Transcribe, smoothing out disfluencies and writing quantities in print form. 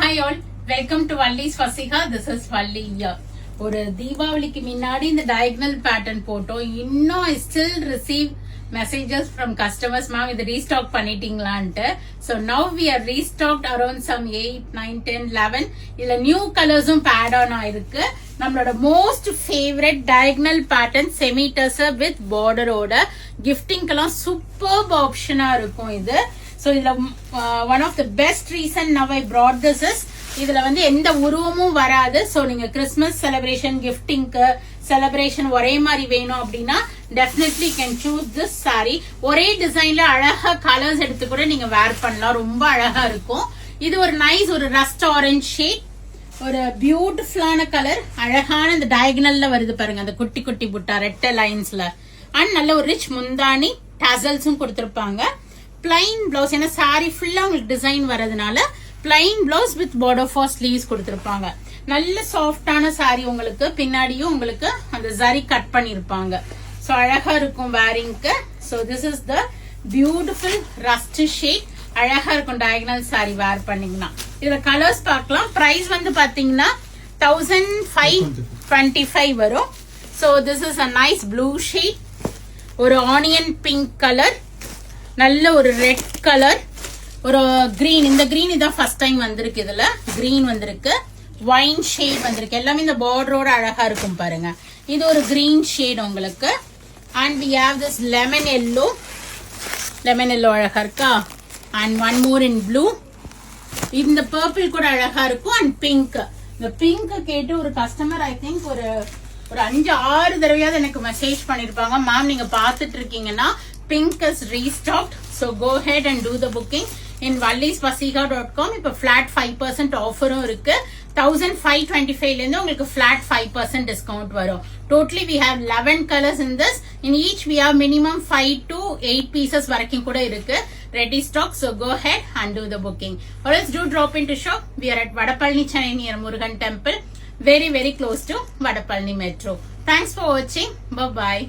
Hi all, welcome to Vallis Vaseha. This is Valli here. ஒரு தீபாவளிக்கு முன்னாடி இந்த diagonal pattern போட்டோம். இன்னும் I still receive messages from customers, ma'am, இது restock பண்ணிட்டீங்களான்ட்டு. So now we are restocked around some 8, 9, 10, 11. இதுல new colorsum add on ஆயிருக்கு. நம்மளோட most favorite diagonal pattern Semi Tussar with border ஓட gifting எல்லாம் superb option இருக்கும் இது. So இதுல one of the best reason now I brought this is இதுல வந்து எந்த உருவமும் வராது. சோ நீங்க கிறிஸ்மஸ் செலிப்ரேஷன் கிஃப்டிங்க்கு செலிப்ரேஷன் ஒரே மாதிரி வேணும் அப்படின்னா definitely can choose this sorry. ஒரே டிசைன்ல அழகா கலர்ஸ் எடுத்து கூட நீங்க வேர் பண்ணலாம், ரொம்ப அழகா இருக்கும். இது ஒரு நைஸ் ஒரு ரஸ்ட் ஆரஞ்ச் ஷேட், ஒரு பியூட்டிஃபுல்லான கலர், அழகான இந்த டயகனல்ல வருது பாருங்க அந்த குட்டி குட்டி புட்டா ரெட்ட லைன்ஸ்ல. அண்ட் நல்ல ஒரு ரிச் முந்தானி டசல்ஸும் கொடுத்திருப்பாங்க. பிளைன் பிளவுஸ், ஏன்னா சாரி ஃபுல்லா உங்களுக்கு டிசைன் வரதுனால plain blouse with border for sleeves கொடுத்திருப்பாங்க. நல்ல சாஃப்டான சாரி, உங்களுக்கு பின்னாடியும் உங்களுக்கு அந்த ஜரி கட் பண்ணிருப்பாங்க. சோ அழகா இருக்கும் வேரிங்க்கு. So this is the beautiful rust shade, அழகா இருக்கும் டயகனல் சாரி வேர் பண்ணீங்கன்னா. இதுல கலர்ஸ் பார்க்கலாம். பிரைஸ் வந்து பாத்தீங்கன்னா 1525 வரும். So this is a nice blue shade, ஒரு ஆனியன் பிங்க் கலர், நல்ல ஒரு ரெட் கலர், ஒரு கிரீன். இந்த கிரீன் இதான் ஃபர்ஸ்ட் டைம் வந்திருக்கு. இதுல கிரீன் வந்திருக்கு, வைன் ஷேட் வந்திருக்கு. எல்லாமே இந்த பார்டரோட அழகா இருக்கும் பாருங்க. இது ஒரு கிரீன் ஷேட் உங்களுக்கு. And we have this lemon yellow, lemon yellow அழகா இருக்கா. And one more in blue. இந்த பர்பிள் கூட அழகா இருக்கும். அண்ட் பிங்க், இந்த பிங்க் கேட்டு ஒரு கஸ்டமர் ஐ திங்க் ஒரு 5-6 தடவையாவது எனக்கு மெசேஜ் பண்ணிருப்பாங்க, மேம் நீங்க பாத்துட்டு இருக்கீங்கன்னா pink is restocked, so go ahead and do the booking in vallisvaseha.com. இப்ப flat 5% ஆஃபரும் இருக்கு. 1525 ல இருந்து உங்களுக்கு flat 5% discount வரும். Totally we have 11 colors in this. In each we have minimum 5 to 8 pieces வரைக்கும் கூட இருக்கு ready stock. So go ahead and do the booking, or else do drop into shop. We are at Vadapalani, Chennai, near Murugan temple, very close to Vadapalani metro. Thanks for watching. Bye bye.